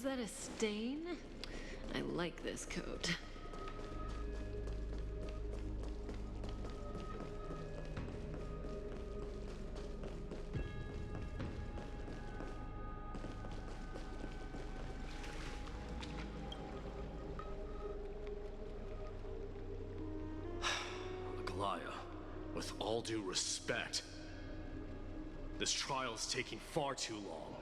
that a stain? I like this coat. With all due respect, this trial is taking far too long.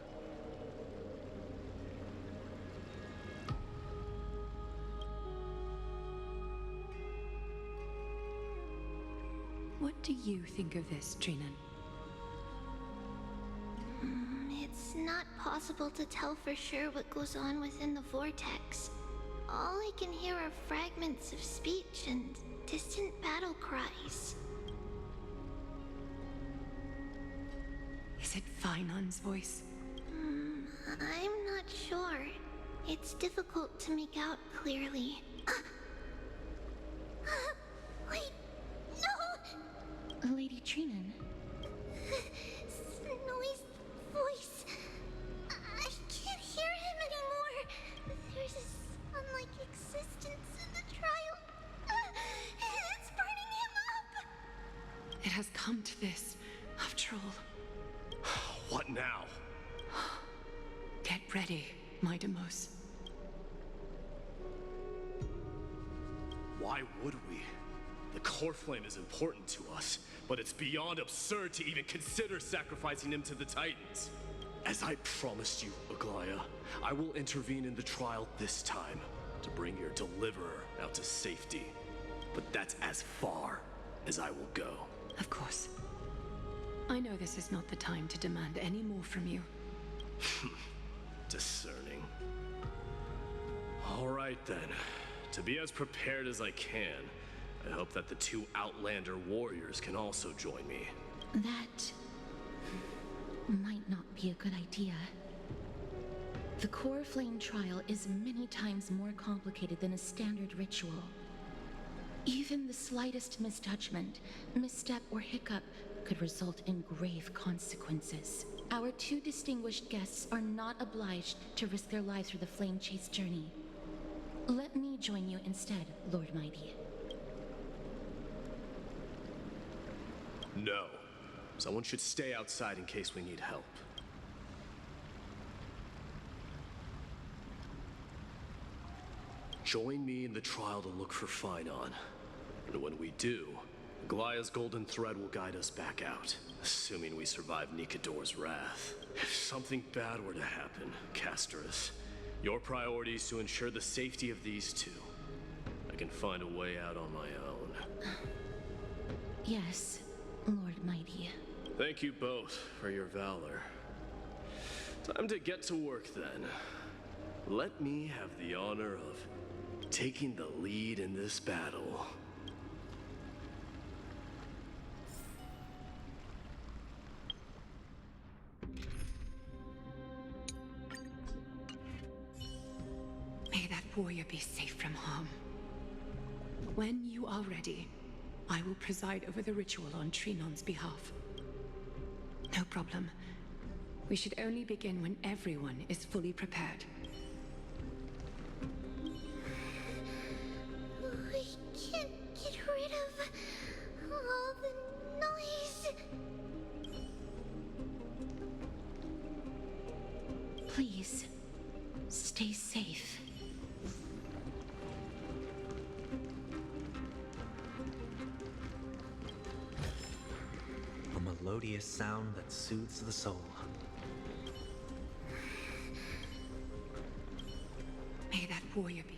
What do you think of this, Trinan? It's not possible to tell for sure what goes on within the vortex. All I can hear are fragments of speech and distant battle cries. Is it Fainan's voice? I'm not sure. It's difficult to make out clearly. Wait, no! Lady Trinan. Snowy's voice. I can't hear him anymore. There's a sun-like existence in the trial. It's burning him up. It has come to this, after all. What now? Get ready, my Demos. Why would we? The core flame is important to us, but it's beyond absurd to even consider sacrificing him to the Titans. As I promised you, Aglaya, I will intervene in the trial this time to bring your deliverer out to safety. But that's as far as I will go. Of course. I know this is not the time to demand any more from you. Discerning. All right then. To be as prepared as I can, I hope that the two Outlander warriors can also join me. That might not be a good idea. The core flame trial is many times more complicated than a standard ritual. Even the slightest misjudgment, misstep, or hiccup could result in grave consequences. Our two distinguished guests are not obliged to risk their lives for the flame chase journey. Let me join you instead, Lord Mighty. No. Someone should stay outside in case we need help. Join me in the trial to look for Fainan. And when we do, Aglaya's golden thread will guide us back out, assuming we survive Nikador's wrath. If something bad were to happen, Casterus, your priority is to ensure the safety of these two. I can find a way out on my own. Yes, Lord Mighty. Thank you both for your valor. Time to get to work then. Let me have the honor of taking the lead in this battle. May that warrior be safe from harm. When you are ready, I will preside over the ritual on Trinon's behalf. No problem. We should only begin when everyone is fully prepared. We can't get rid of all the noise. Please, stay safe. A melodious sound that soothes the soul. May that warrior be...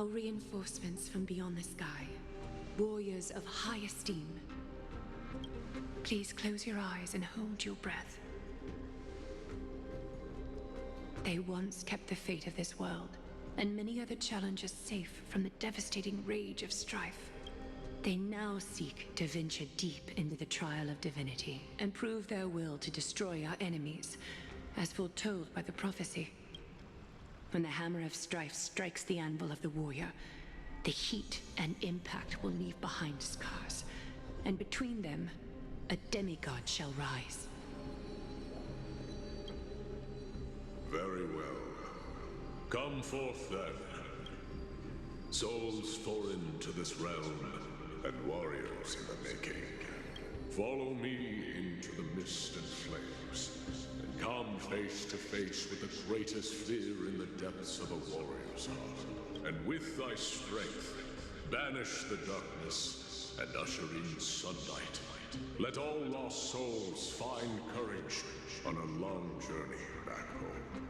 Our reinforcements from beyond the sky. Warriors of high esteem. Please close your eyes and hold your breath. They once kept the fate of this world, and many other challengers safe from the devastating rage of strife. They now seek to venture deep into the trial of divinity and prove their will to destroy our enemies, as foretold by the prophecy. When the hammer of strife strikes the anvil of the warrior, the heat and impact will leave behind scars, and between them, a demigod shall rise. Very well. Come forth then. Souls foreign to this realm, and warriors in the making. Follow me into the mist and flames, and come face to face with the greatest fear in the depths of a warrior's heart. And with thy strength, banish the darkness and usher in sunlight. Let all lost souls find courage on a long journey back home.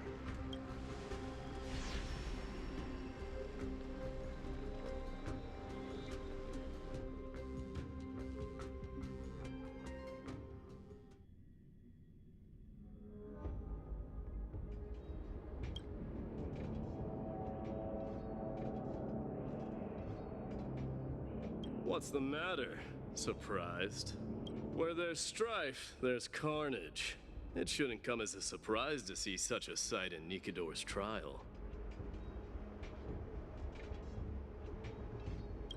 What's the matter? Surprised? Where there's strife, there's carnage. It shouldn't come as a surprise to see such a sight in Nikidor's trial.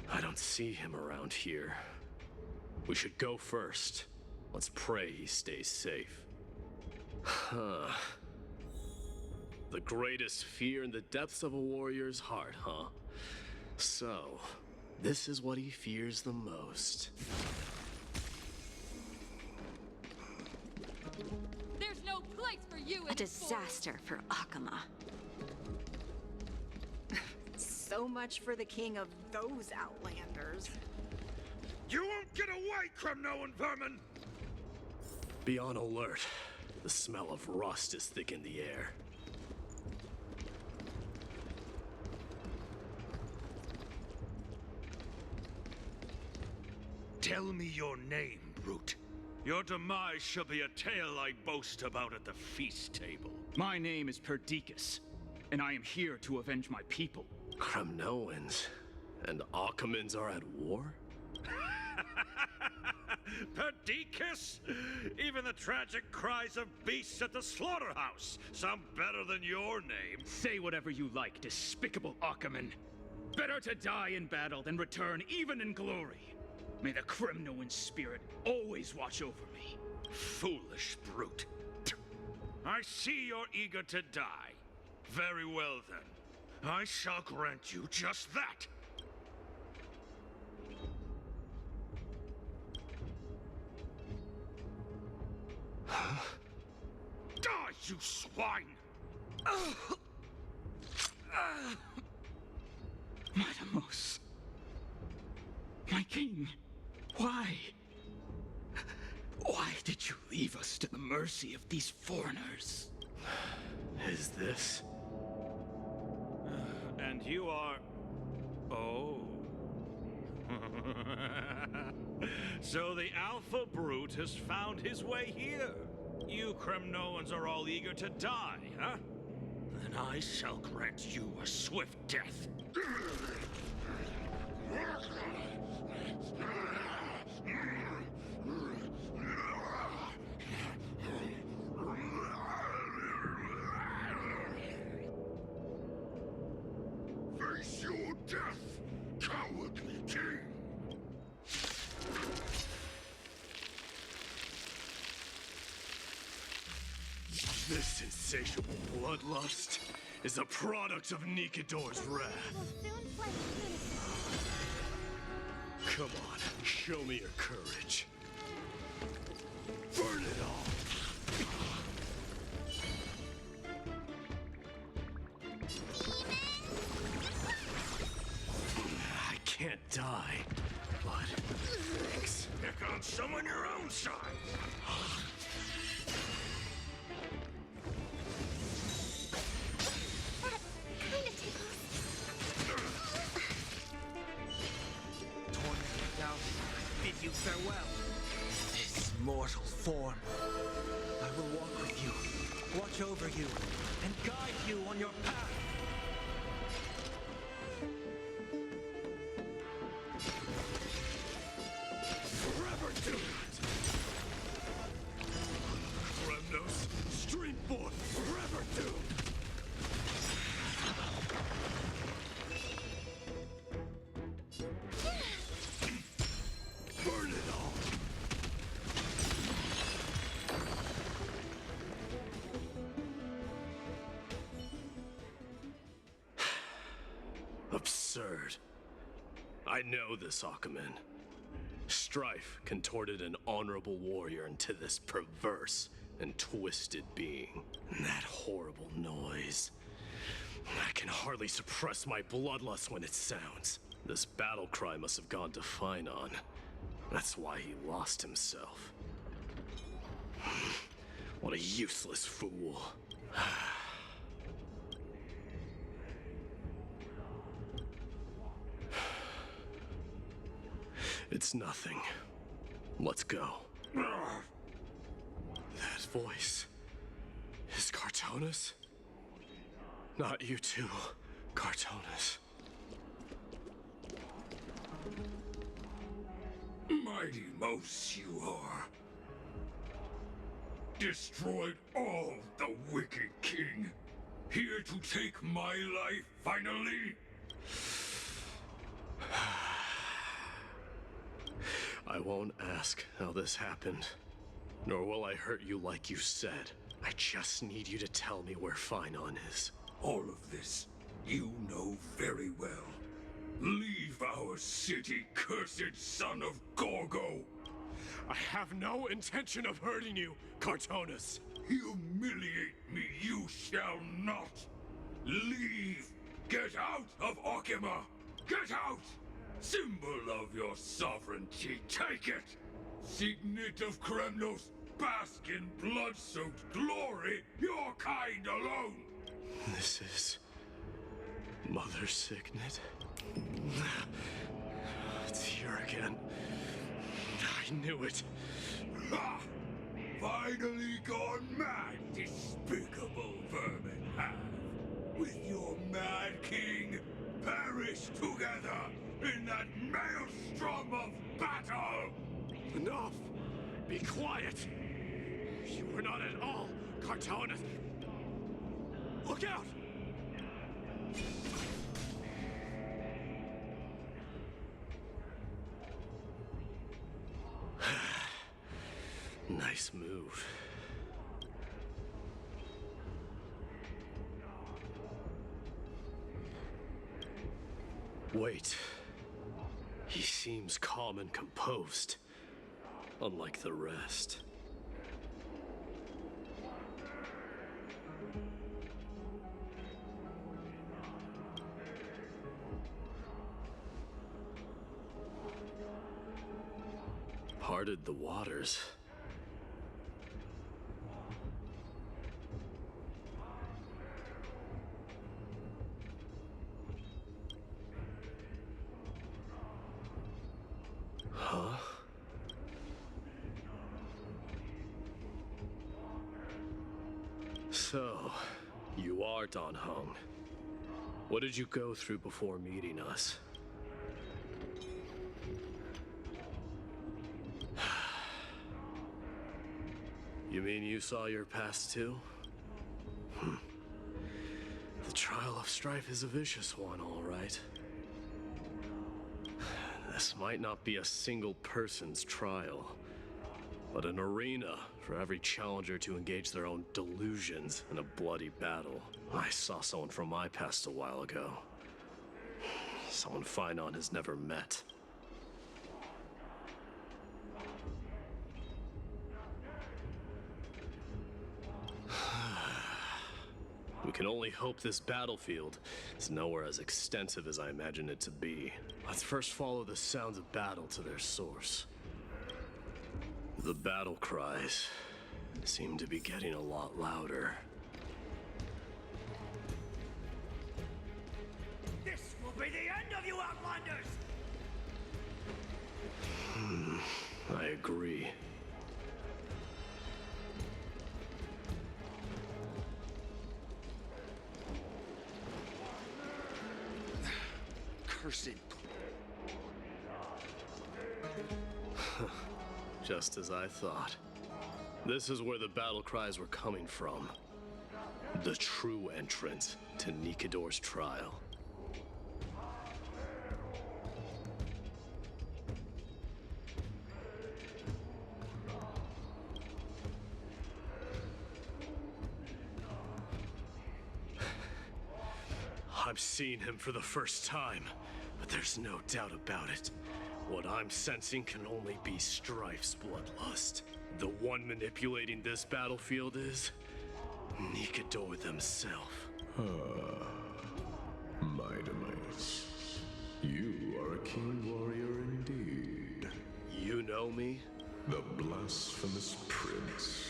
I don't see him around here. We should go first. Let's pray he stays safe. Huh. The greatest fear in the depths of a warrior's heart, huh? So, this is what he fears the most. There's no place for you in A disaster for Akama. So much for the king of those outlanders. You won't get away, Kremnoan vermin! Be on alert. The smell of rust is thick in the air. Tell me your name, brute. Your demise shall be a tale I boast about at the feast table. My name is Perdiccas, and I am here to avenge my people. Kremnoans and Akamans are at war? Perdiccas? Even the tragic cries of beasts at the slaughterhouse sound better than your name. Say whatever you like, despicable Akaman. Better to die in battle than return even in glory. May the Kremnoan spirit always watch over me. Foolish brute. I see you're eager to die. Very well then. I shall grant you just that. Huh? Die, you swine! Matamos. My king. Why? Why did you leave us to the mercy of these foreigners? Is this? And you are... Oh. So the Alpha Brute has found his way here. You Kremnoans are all eager to die, huh? Then I shall grant you a swift death. Face your death, cowardly king! This insatiable bloodlust is a product of Nikidor's wrath. Come on, show me your courage. Burn it all! I can't die, but thanks. Pick on someone your own size! That kinda tickles. form. I will walk with you, watch over you, and guide you on your path. Forever do it! Kremnos, stream forth, forever do! Burn it all! Absurd. I know this, Akkaman. Strife contorted an honorable warrior into this perverse and twisted being. And that horrible noise. I can hardly suppress my bloodlust when it sounds. This battle cry must have gone to Finon. That's why he lost himself. What a useless fool. It's nothing. Let's go. That voice is Cartonis? Not you too, Cartonis. Mighty Mouse you are. Destroyed all the wicked king. Here to take my life finally. I won't ask how this happened, nor will I hurt you like you said. I just need you to tell me where Finon is. All of this you know very well. Leave our city, cursed son of Gorgo! I have no intention of hurting you, Cartonis. Humiliate me you shall not! Leave! Get out of Okima! Get out! Symbol of your sovereignty, take it! Signet of Kremnos, bask in blood-soaked glory, your kind alone! This is... Mother Signet? It's here again. I knew it. Ha! Finally gone mad, despicable vermin have. With your mad king, perish together in that maelstrom of battle! Enough! Be quiet! You were not at all, Cartonis! Look out! Nice move. Wait. He seems calm and composed, unlike the rest. Parted the waters. Huh? So, you are Don Hung. What did you go through before meeting us? You mean you saw your past too? The trial of strife is a vicious one, all right. This might not be a single person's trial, but an arena for every challenger to engage their own delusions in a bloody battle. I saw someone from my past a while ago. Someone Finon has never met. We can only hope this battlefield is nowhere as extensive as I imagine it to be. Let's first follow the sounds of battle to their source. The battle cries seem to be getting a lot louder. This will be the end of you Outlanders! I agree. person. Just as I thought. This is where the battle cries were coming from. The true entrance to Nikador's trial. I'm seeing him for the first time, but there's no doubt about it. What I'm sensing can only be Strife's bloodlust. The one manipulating this battlefield is Nikador themselves. My demise. You are a king warrior indeed. You know me? The blasphemous prince.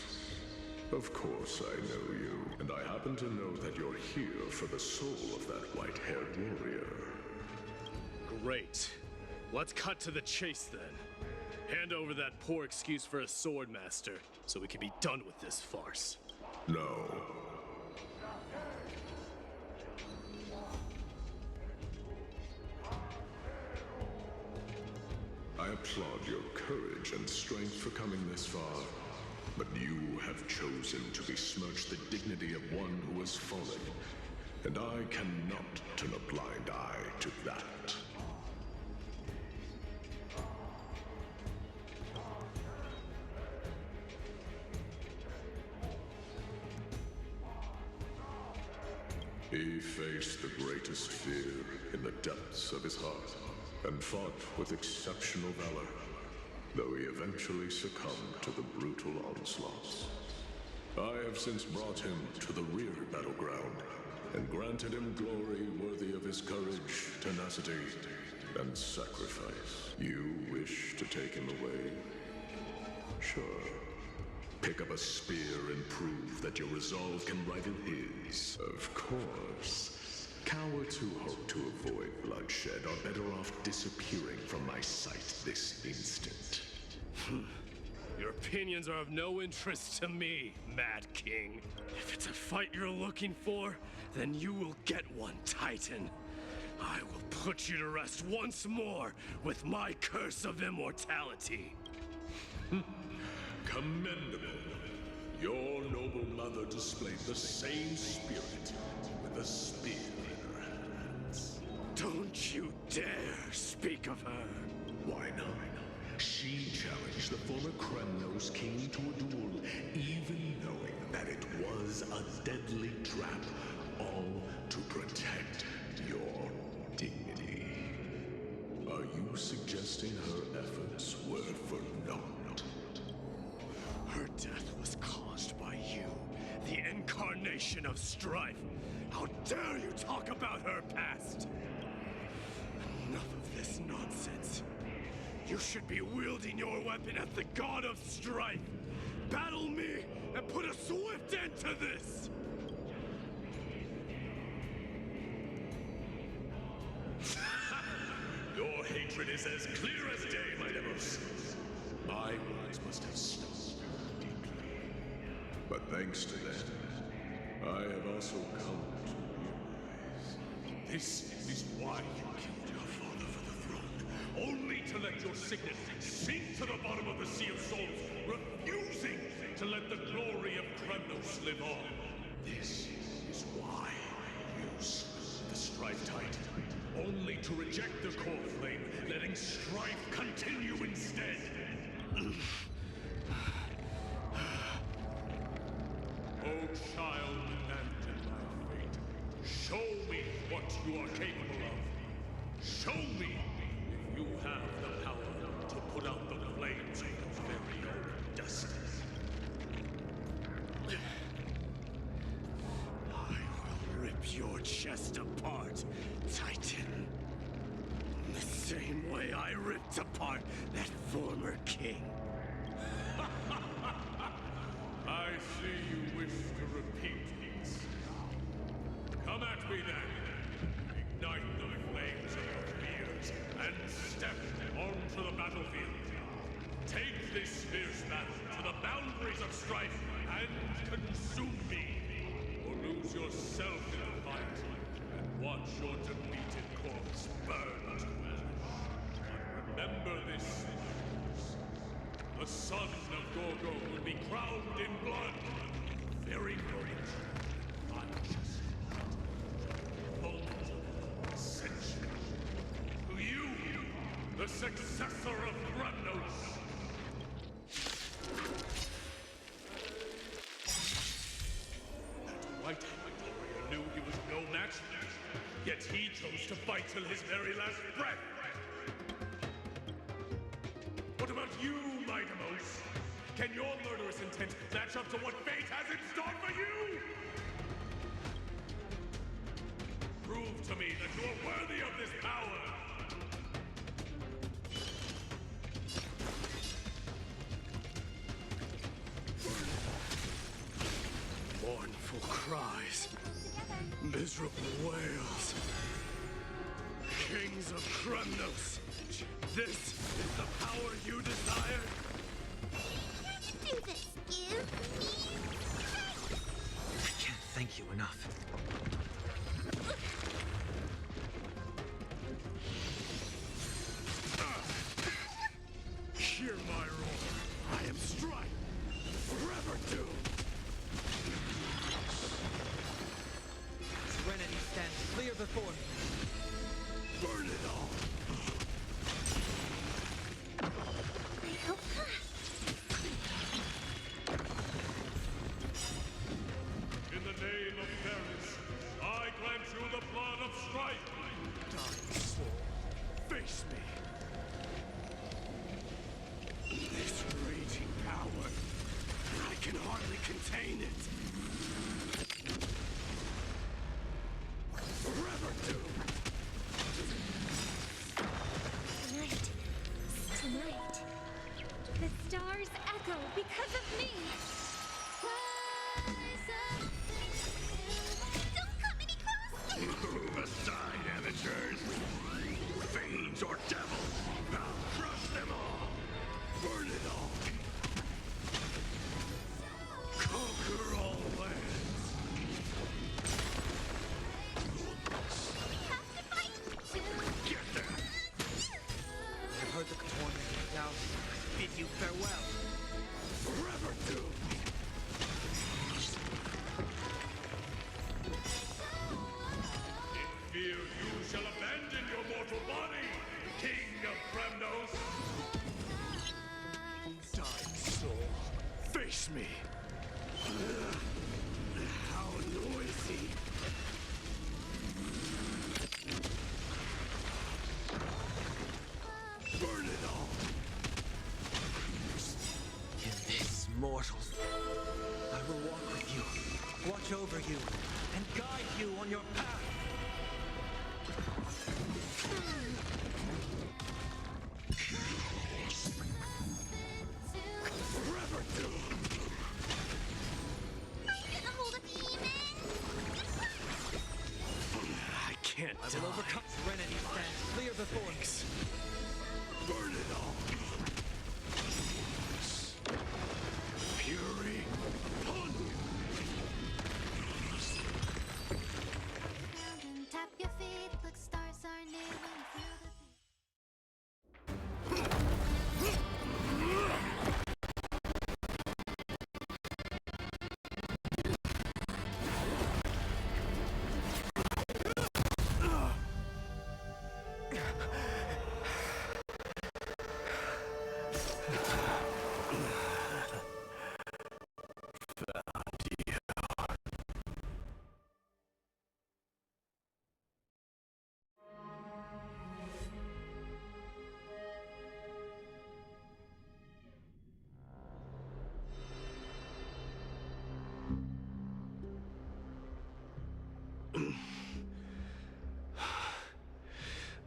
Of course I know you, and I happen to know that you're here for the soul of that white-haired warrior. Great. Let's cut to the chase then. Hand over that poor excuse for a sword master, so we can be done with this farce. No. I applaud your courage and strength for coming this far. But you have chosen to besmirch the dignity of one who has fallen, and I cannot turn a blind eye to that. He faced the greatest fear in the depths of his heart, and fought with exceptional valor, though he eventually succumbed to the brutal onslaughts. I have since brought him to the rear battleground, and granted him glory worthy of his courage, tenacity, and sacrifice. You wish to take him away? Sure. Pick up a spear and prove that your resolve can rival his. Of course. Cowards who hope to avoid bloodshed are better off disappearing from my sight this instant. Your opinions are of no interest to me, Mad King. If it's a fight you're looking for, then you will get one, Titan. I will put you to rest once more with my curse of immortality. Commendable. Your noble mother displayed the same spirit with a spear in her hands. Don't you dare speak of her. Why not? She challenged the former Kremnos king to a duel, even knowing that it was a deadly trap, all to protect your dignity. Are you suggesting her efforts were for naught? Her death was caused by you, the incarnation of strife. How dare you talk about her past? Enough of this nonsense. You should be wielding your weapon as the god of strife. Battle me and put a swift end to this! Your hatred is as clear as day, my Demos. My words must have stung deeply. But thanks to them, I have also come to realize this is why you killed your father for the throne, only to let your signet sink to the bottom of the Sea of Souls, refusing to let the glory of Kremnos live on. This is why you slew the Strife Titan, only to reject the core flame, letting strife continue instead. Oh, child abandoned by fate, show me what you are capable of. Show me if you have the power to put out the flames of your very own destiny. I will rip your chest apart, Titan. The same way I ripped apart that former king. I see you wish to repeat these. Come at me then. Ignite the flames of your fears and step onto the battlefield. Take this fierce battle to the boundaries of strife and consume me. Or lose yourself in the fight and Watch your depleted corpse burn to ash. But remember this, citizens. The son of Gorgo will be crowned in blood. Very moment. Unjust. Moment of ascension. To you, the successor of Grumnos. That white-haired warrior knew he was no match for me, yet he chose to fight till his very last breath. What about you, Mightimos? Can your murderous intent match up to what fate has in store for you? Prove to me that you are worthy of this power! Mournful cries, miserable wails. Kings of Kremnos, this is the power you desired? Do this, give me strength. I can't thank you enough. Hear my roar. I am Strife, forever doomed. Serenity stands clear before me. Burn it all. I hope not. In the name of fairness, I grant you the blood of Strife. Dying soul, face me. This raging power, I can hardly contain it. Forever doomed. Tonight, the stars echo because of me. Don't come any closer! Move aside, amateurs. Fiends or devils, I'll crush them all. Burn it all. Conquer all lands. Get there. I've heard the torment now. Bid you farewell. Forever doomed. In fear you shall abandon your mortal body, King of Kremnos. Dying soul, face me. How noisy. Burn it all. In this, mortals, I will walk with you, watch over you, and guide you on your path. Forever doomed. I'm gonna hold a demon! I can't I will overcome. Serenity stands clear before me. Burn it all. Fury upon you. Tap your feet, look, stars are near when you feel the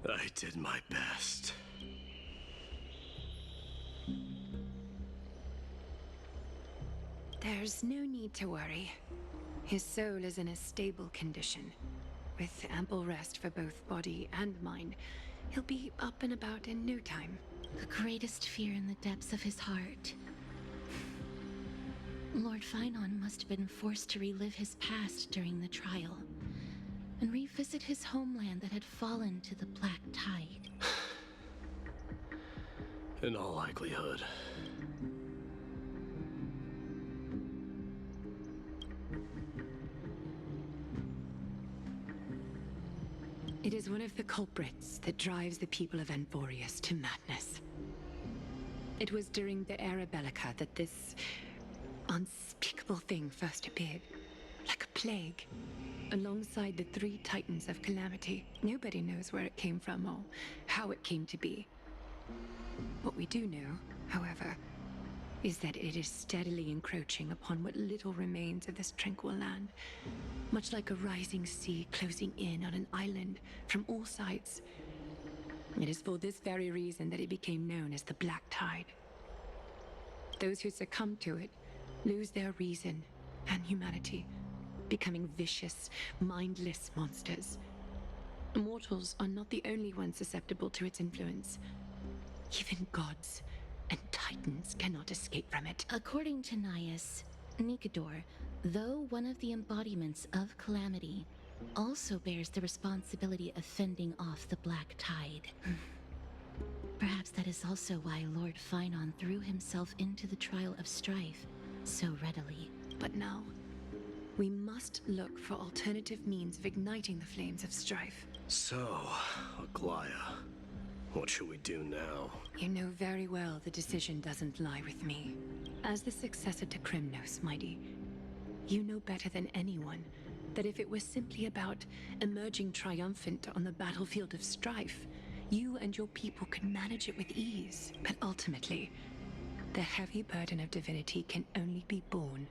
I did my best. There's no need to worry. His soul is in a stable condition. With ample rest for both body and mind, he'll be up and about in no time. The greatest fear in the depths of his heart. Lord Finon must have been forced to relive his past during the trial. and revisit his homeland that had fallen to the Black Tide. In all likelihood. It is one of the culprits that drives the people of Anvorius to madness. It was during the Era Bellica that this unspeakable thing first appeared, like a plague, alongside the three titans of calamity. Nobody knows where it came from or how it came to be. What we do know, however, is that it is steadily encroaching upon what little remains of this tranquil land, much like a rising sea closing in on an island from all sides. It is for this very reason that it became known as the Black Tide. Those who succumb to it lose their reason and humanity, becoming vicious, mindless monsters. Mortals are not the only ones susceptible to its influence. Even gods and titans cannot escape from it. According to Naias, Nikador, though one of the embodiments of calamity, also bears the responsibility of fending off the Black Tide. Perhaps that is also why Lord Finon threw himself into the trial of strife so readily. But now, we must look for alternative means of igniting the flames of strife. So, Aglaya, what should we do now? You know very well the decision doesn't lie with me. As the successor to Krymnos, Mighty, you know better than anyone that if it was simply about emerging triumphant on the battlefield of strife, you and your people could manage it with ease. But ultimately, the heavy burden of divinity can only be borne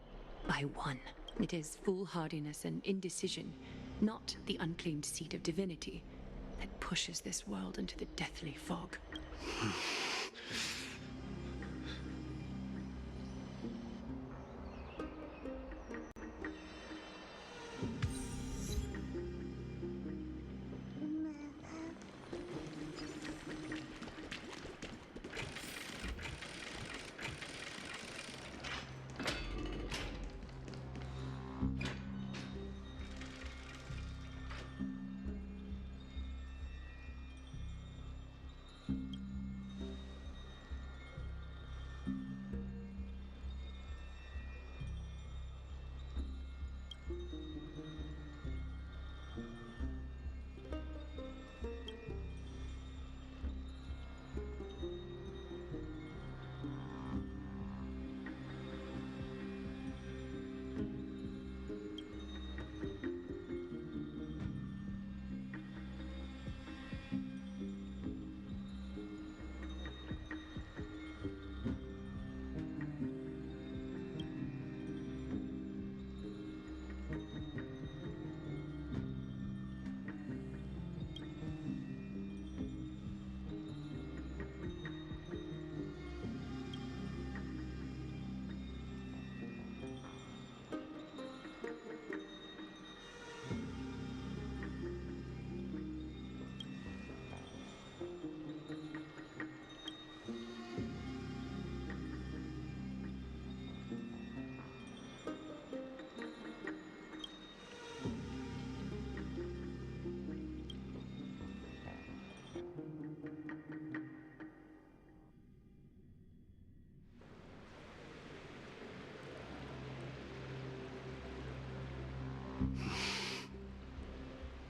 by one. It is foolhardiness and indecision, not the unclaimed seat of divinity, that pushes this world into the deathly fog.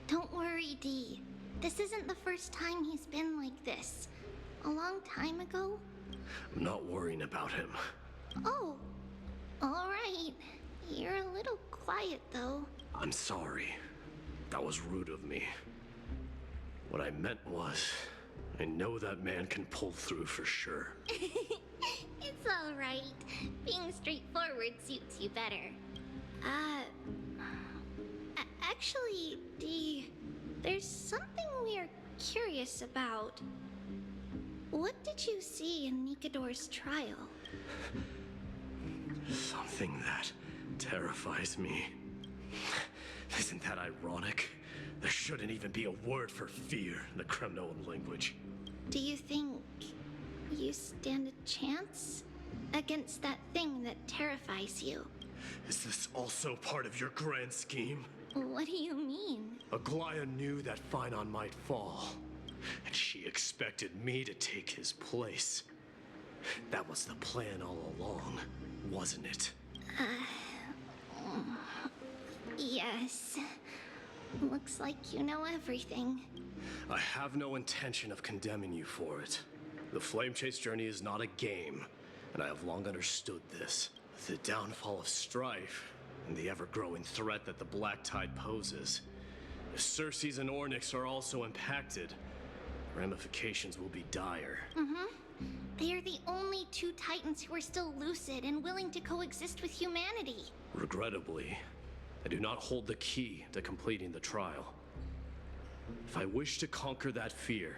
Don't worry, Dee. This isn't the first time he's been like this. A long time ago. I'm not worrying about him. Oh, all right. You're a little quiet, though. I'm sorry. That was rude of me. What I meant was, I know that man can pull through for sure. It's all right. Being straightforward suits you better. Actually, Dee, there's something we're curious about. What did you see in Nikador's trial? Something that terrifies me. Isn't that ironic? There shouldn't even be a word for fear in the Kremnoan language. Do you think you stand a chance against that thing that terrifies you? Is this also part of your grand scheme? What do you mean? Aglaya knew that Phynon might fall, and she expected me to take his place. That was the plan all along, wasn't it? Yes. Looks like you know everything. I have no intention of condemning you for it. The Flame Chase journey is not a game, and I have long understood this. The downfall of strife, and the ever-growing threat that the Black Tide poses. If Circes and Ornyx are also impacted, ramifications will be dire. They are the only two Titans who are still lucid and willing to coexist with humanity. Regrettably, I do not hold the key to completing the trial. If I wish to conquer that fear,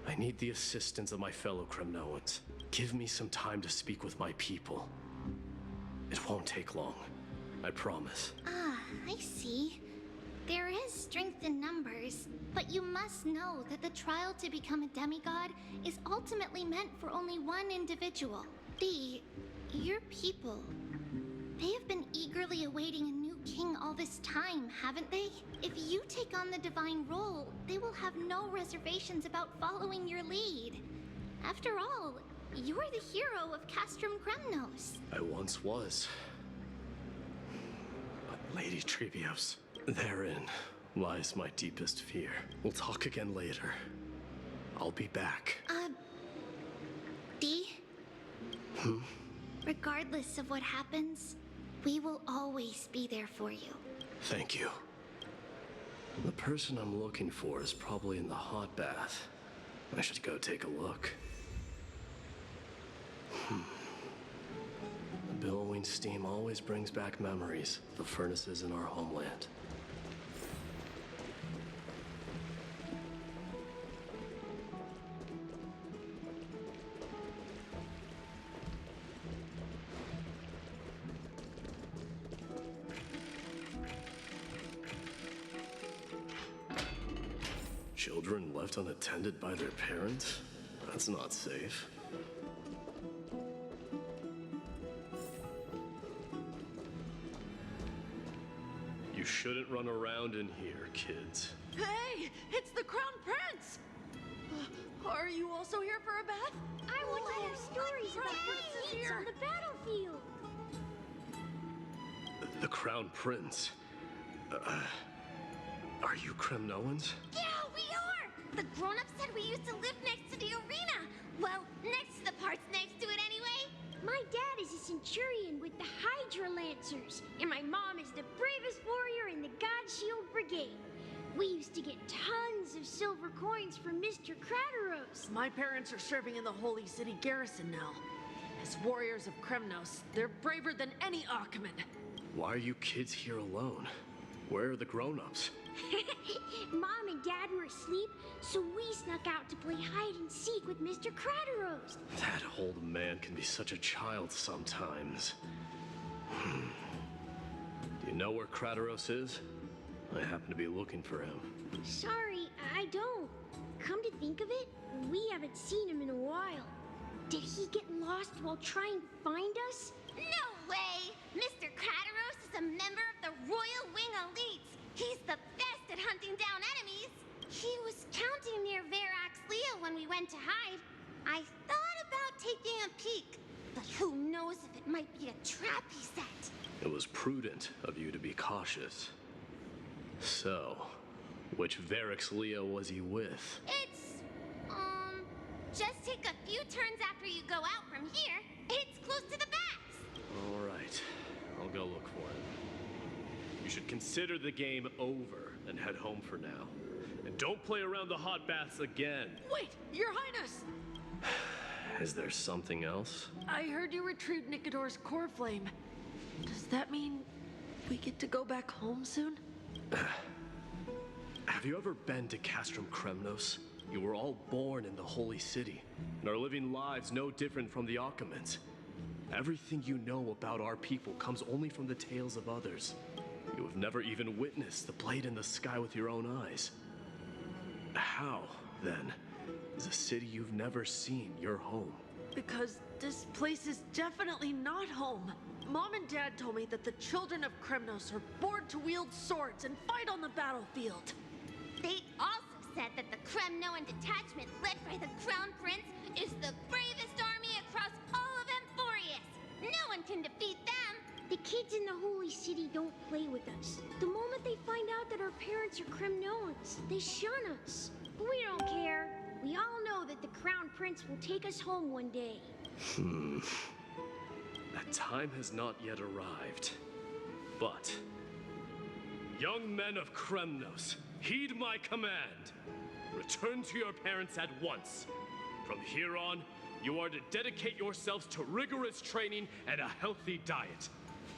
I need the assistance of my fellow Kremnoans. Give me some time to speak with my people. It won't take long, I promise. I see. There is strength in numbers, but you must know that the trial to become a demigod is ultimately meant for only one individual. Your people. They have been eagerly awaiting a new king all this time, haven't they? If you take on the divine role, they will have no reservations about following your lead. After all, you're the hero of Castrum Kremnos. I once was. But Lady Trebios, therein lies my deepest fear. We'll talk again later. I'll be back. D? Regardless of what happens, we will always be there for you. Thank you. The person I'm looking for is probably in the hot bath. I should go take a look. The billowing steam always brings back memories of the furnaces in our homeland. Children left unattended by their parents? That's not safe. You shouldn't run around in here, kids. Hey, it's the Crown Prince! Are you also here for a bath? I want to hear stories about princes on the battlefield. The Crown Prince? Are you Kremnoans? Yeah, we are! The grown-ups said we used to live next to the arena. Well, next to the parts next to it anyway. My dad is a centurion with the Hydra Lancers, and my mom is the bravest warrior in the God Shield Brigade. We used to get tons of silver coins from Mr. Crateros. My parents are serving in the Holy City garrison now. As warriors of Kremnos, they're braver than any Achaemen. Why are you kids here alone? Where are the grown-ups? Mom and Dad were asleep, so we snuck out to play hide and seek with Mr. Crateros. That old man can be such a child sometimes. Do you know where Crateros is? I happen to be looking for him. Sorry, I don't. Come to think of it, we haven't seen him in a while. Did he get lost while trying to find us? No way! Mr. Crateros is a member of the Royal Wing Elites. He's the best at hunting down enemies. He was counting near Verax Lea when we went to hide. I thought about taking a peek, but who knows if it might be a trap he set. It was prudent of you to be cautious. So, which Verax Lea was he with? It's, just take a few turns after you go out from here. It's close to the bats. All right, I'll go look for him. You should consider the game over and head home for now. And don't play around the hot baths again. Wait, Your Highness! Is there something else? I heard you retrieved Nicodor's core flame. Does that mean we get to go back home soon? Have you ever been to Castrum Kremnos? You were all born in the Holy City, and are living lives no different from the Achaemens. Everything you know about our people comes only from the tales of others. You have never even witnessed the blade in the sky with your own eyes. How, then, is a city you've never seen your home? Because this place is definitely not home. Mom and Dad told me that the children of Kremnos are born to wield swords and fight on the battlefield. They also said that the Kremnoan detachment led by the Crown Prince is the bravest army across all of Emphorius. No one can defeat them. The kids in the Holy City don't play with us. The moment they find out that our parents are Kremnoans, they shun us. But we don't care. We all know that the Crown Prince will take us home one day. That time has not yet arrived. But, young men of Kremnos, heed my command. Return to your parents at once. From here on, you are to dedicate yourselves to rigorous training and a healthy diet.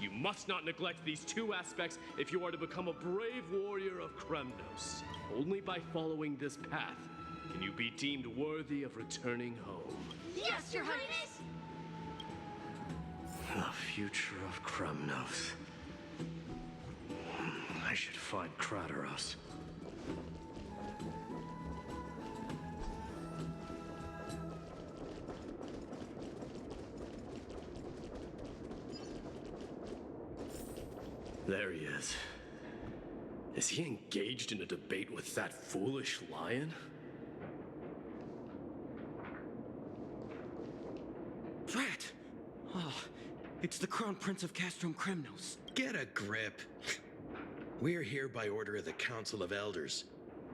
You must not neglect these two aspects if you are to become a brave warrior of Kremnos. Only by following this path can you be deemed worthy of returning home. Yes, Your Highness! The future of Kremnos. I should find Krateros. There he is. Is he engaged in a debate with that foolish lion? Drat! Oh, it's the Crown Prince of Castrum Kremnos. Get a grip. We're here by order of the Council of Elders.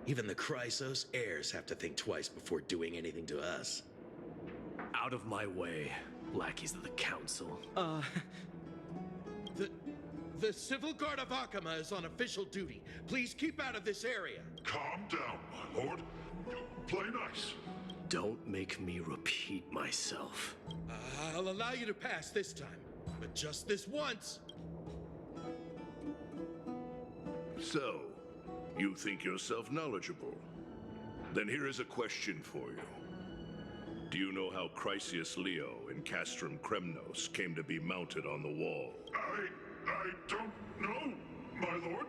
Even the Chrysos heirs have to think twice before doing anything to us. Out of my way, lackeys of the Council. The Civil Guard of Akama is on official duty. Please keep out of this area. Calm down, my lord. Play nice. Don't make me repeat myself. I'll allow you to pass this time, but just this once. So, you think yourself knowledgeable? Then here is a question for you. Do you know how Chrysius Leo in Castrum Kremnos came to be mounted on the wall? I don't know, my lord.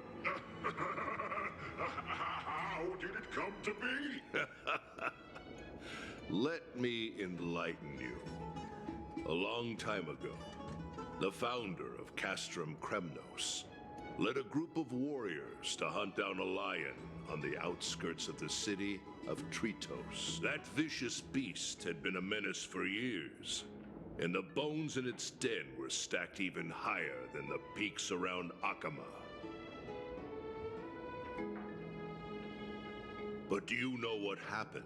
How did it come to be? Let me enlighten you. A long time ago, the founder of Castrum Kremnos led a group of warriors to hunt down a lion on the outskirts of the city of Tritos. That vicious beast had been a menace for years, and the bones in its den were stacked even higher than the peaks around Akama. But do you know what happened?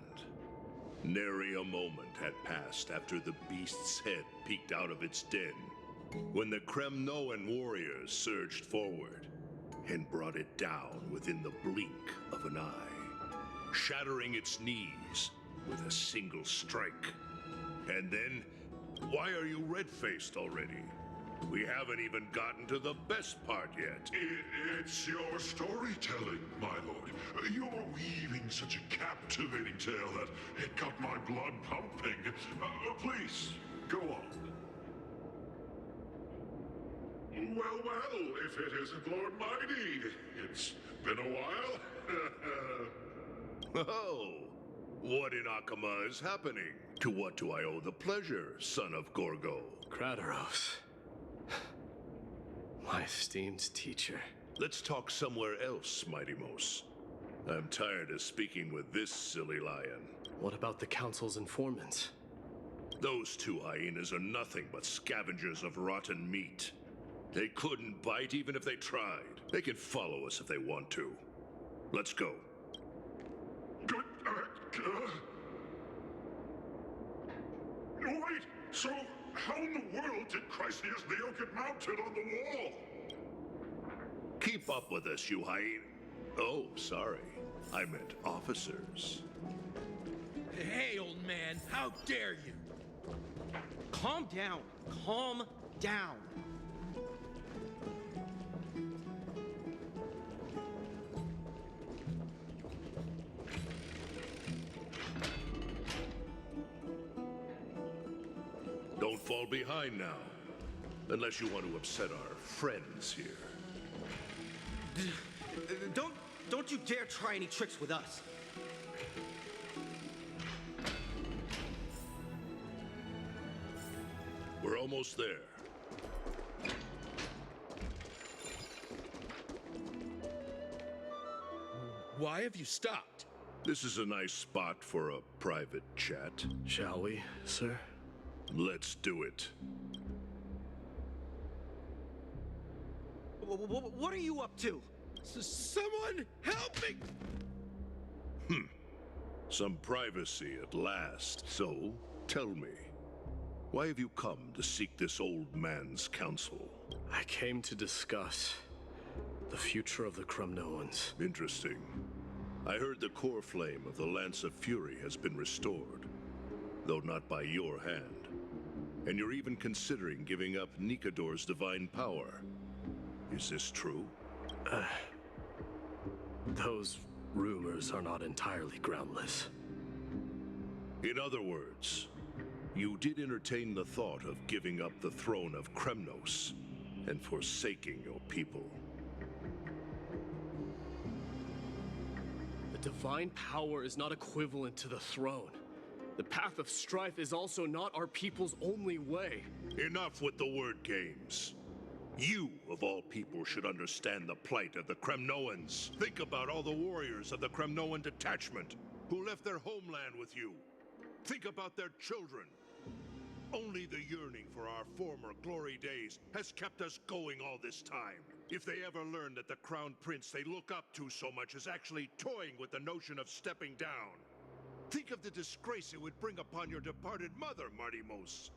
Nary a moment had passed after the beast's head peeked out of its den, when the Kremnoan warriors surged forward and brought it down within the blink of an eye, shattering its knees with a single strike. And then, why are you red-faced already? We haven't even gotten to the best part yet. It's your storytelling, my lord. You're weaving such a captivating tale that it got my blood pumping. Please, go on. Well, if it isn't Lord Mighty, it's been a while. Oh, what in Akama is happening? To what do I owe the pleasure, son of Gorgo? Krateros. My esteemed teacher. Let's talk somewhere else, Mighty Mos. I'm tired of speaking with this silly lion. What about the Council's informants? Those two hyenas are nothing but scavengers of rotten meat. They couldn't bite even if they tried. They can follow us if they want to. Let's go. Good. Wait, so how in the world did Chrysius Leo get mounted on the wall? Keep up with us, you hyena. Oh, sorry. I meant officers. Hey, old man, how dare you? Calm down. Calm down. Don't fall behind now. Unless you want to upset our friends here. Don't you dare try any tricks with us. We're almost there. Why have you stopped? This is a nice spot for a private chat. Shall we, sir? Let's do it. What are you up to? Someone help me! Some privacy at last. So, tell me, why have you come to seek this old man's counsel? I came to discuss the future of the Kremnoans. Interesting. I heard the core flame of the Lance of Fury has been restored, though not by your hand. And you're even considering giving up Nikador's divine power. Is this true? Those rumors are not entirely groundless. In other words, you did entertain the thought of giving up the throne of Kremnos and forsaking your people. The divine power is not equivalent to the throne. The path of strife is also not our people's only way. Enough with the word games. You, of all people, should understand the plight of the Kremnoans. Think about all the warriors of the Kremnoan detachment who left their homeland with you. Think about their children. Only the yearning for our former glory days has kept us going all this time. If they ever learn that the crown prince they look up to so much is actually toying with the notion of stepping down, think of the disgrace it would bring upon your departed mother, Martimos.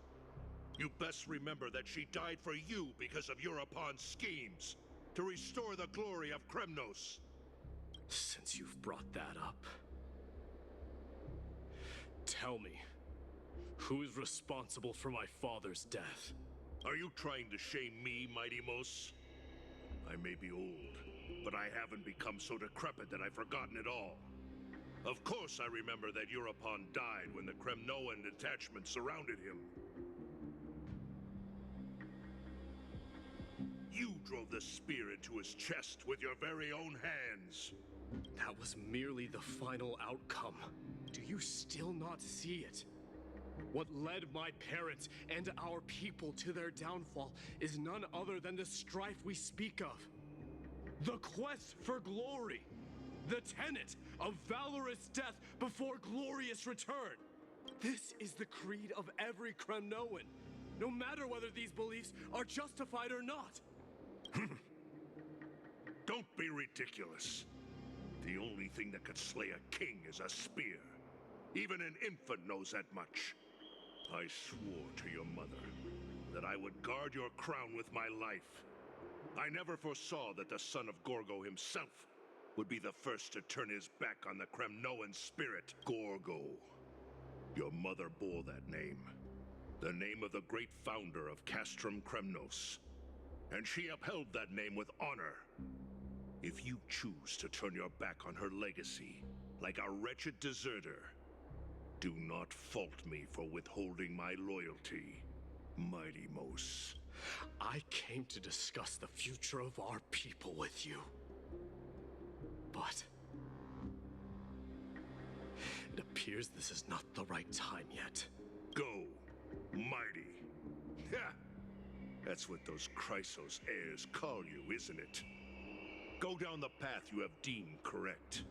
You best remember that she died for you because of Europon's schemes to restore the glory of Kremnos. Since you've brought that up, tell me, who is responsible for my father's death? Are you trying to shame me, Martimos? I may be old, but I haven't become so decrepit that I've forgotten it all. Of course I remember that Europon died when the Kremnoan detachment surrounded him. You drove the spear into his chest with your very own hands. That was merely the final outcome. Do you still not see it? What led my parents and our people to their downfall is none other than the strife we speak of. The quest for glory. The tenet of valorous death before glorious return. This is the creed of every Kremnoan, no matter whether these beliefs are justified or not. Don't be ridiculous. The only thing that could slay a king is a spear. Even an infant knows that much. I swore to your mother that I would guard your crown with my life. I never foresaw that the son of Gorgo himself would be the first to turn his back on the Kremnoan spirit. Gorgo. Your mother bore that name. The name of the great founder of Castrum Kremnos. And she upheld that name with honor. If you choose to turn your back on her legacy, like a wretched deserter, do not fault me for withholding my loyalty, Martimos. I came to discuss the future of our people with you. But it appears this is not the right time yet. Go, mighty. Ha! That's what those Chrysos heirs call you, isn't it? Go down the path you have deemed correct.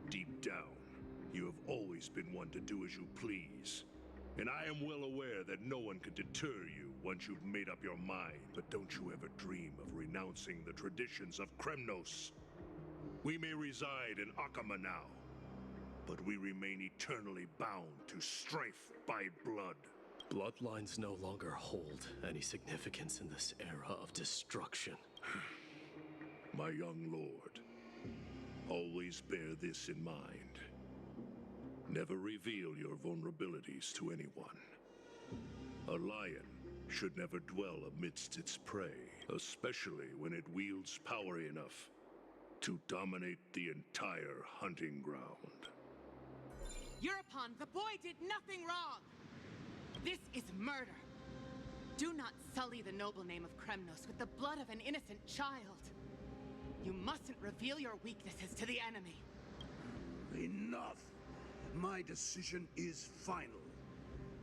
Deep down, you have always been one to do as you please. And I am well aware that no one can deter you once you've made up your mind. But don't you ever dream of renouncing the traditions of Kremnos. We may reside in Akama now, but we remain eternally bound to strife by blood. Bloodlines no longer hold any significance in this era of destruction. My young lord, always bear this in mind. Never reveal your vulnerabilities to anyone. A lion should never dwell amidst its prey, especially when it wields power enough to dominate the entire hunting ground. Europon, the boy did nothing wrong! This is murder. Do not sully the noble name of Kremnos with the blood of an innocent child. You mustn't reveal your weaknesses to the enemy. Enough! My decision is final.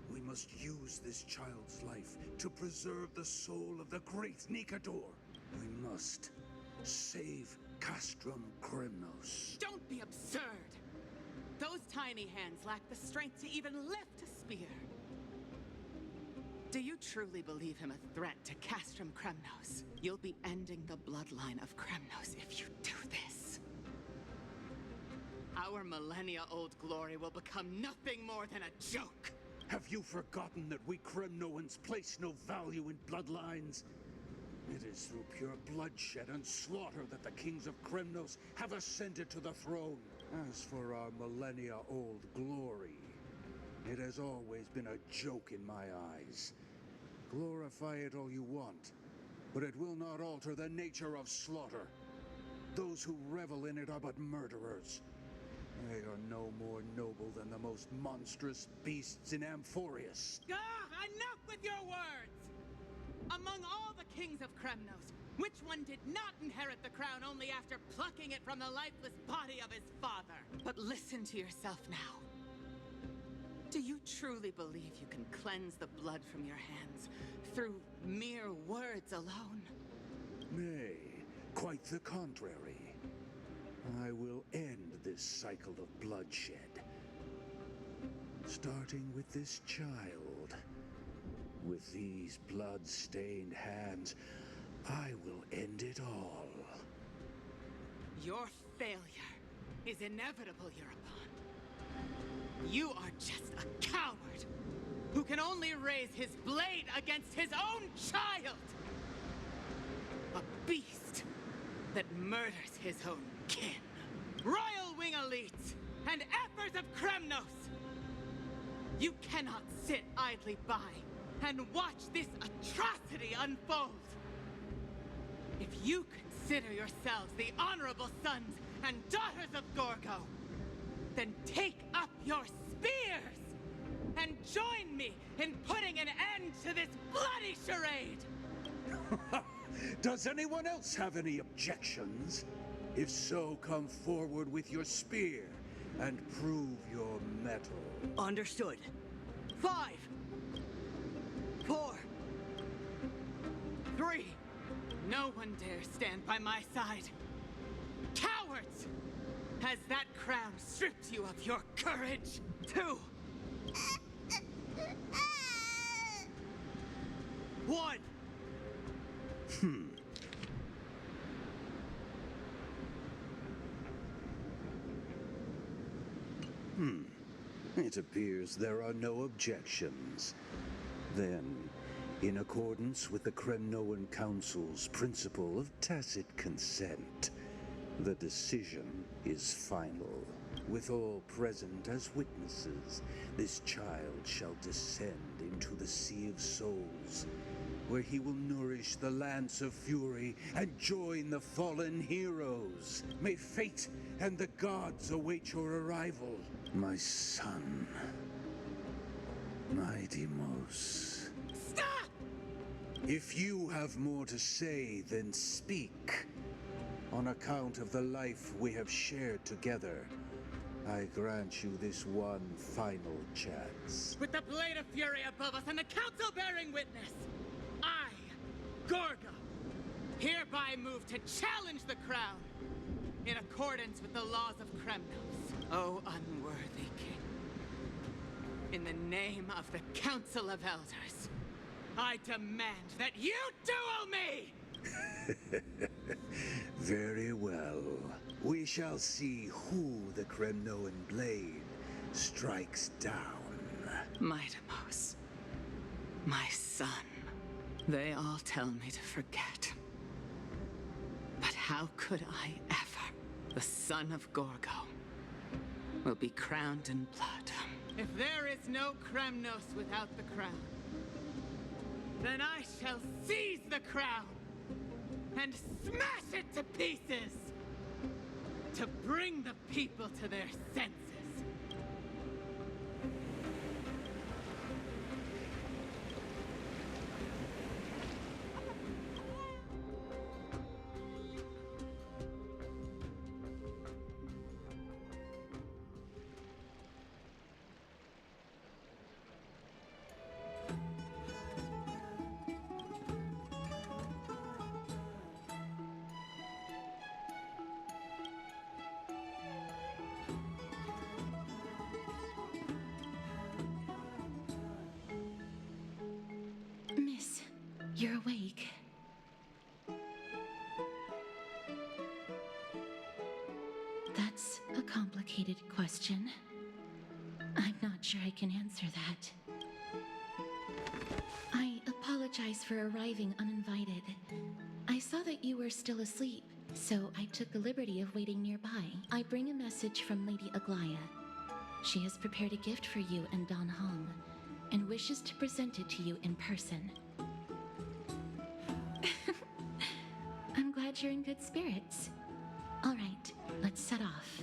We must use this child's life to preserve the soul of the great Nikador. We must save Castrum Kremnos. Don't be absurd! Those tiny hands lack the strength to even lift a spear. Do you truly believe him a threat to Castrum Kremnos? You'll be ending the bloodline of Kremnos if you do this. Our millennia-old glory will become nothing more than a joke. Have you forgotten that we Kremnoans place no value in bloodlines? It is through pure bloodshed and slaughter that the kings of Kremnos have ascended to the throne. As for our millennia-old glory, it has always been a joke in my eyes. Glorify it all you want, but it will not alter the nature of slaughter. Those who revel in it are but murderers. They are no more noble than the most monstrous beasts in Amphorius. Enough with your words! Among all the kings of Kremnos, which one did not inherit the crown only after plucking it from the lifeless body of his father? But listen to yourself now. Do you truly believe you can cleanse the blood from your hands through mere words alone? Nay, quite the contrary. I will end this cycle of bloodshed. Starting with this child. With these blood-stained hands, I will end it all. Your failure is inevitable, European. You are just a coward who can only raise his blade against his own child! A beast that murders his own kin. Royal Wing elites and Ephors of Kremnos! You cannot sit idly by and watch this atrocity unfold. If you consider yourselves the honorable sons and daughters of Gorgo, then take up your spears and join me in putting an end to this bloody charade! Does anyone else have any objections? If so, come forward with your spear and prove your mettle. Understood. 5, 4, 3. No one dare stand by my side. Cowards! Has that crown stripped you of your courage? 2, 1. It appears there are no objections. Then, in accordance with the Kremnoan Council's principle of tacit consent, the decision is final. With all present as witnesses, this child shall descend into the Sea of Souls, where he will nourish the Lance of Fury and join the fallen heroes. May fate and the gods await your arrival, my son. My Deimos. Stop! If you have more to say, then speak. On account of the life we have shared together, I grant you this one final chance. With the Blade of Fury above us and the Council bearing witness, I, Gorgo, hereby move to challenge the crown in accordance with the laws of Kremnos. O unworthy king, in the name of the Council of Elders, I demand that you duel me! Very well. We shall see who the Kremnoan blade strikes down. My Deimos, my son, they all tell me to forget. But how could I ever, the son of Gorgo, will be crowned in blood? If there is no Kremnos without the crown, then I shall seize the crown and smash it to pieces to bring the people to their senses. Miss, you're awake. That's a complicated question. I'm not sure I can answer that. I apologize for arriving uninvited. I saw that you were still asleep, so I took the liberty of waiting nearby. I bring a message from Lady Aglaya. She has prepared a gift for you and Dan Hong, and wishes to present it to you in person. I'm glad you're in good spirits. All right, let's set off.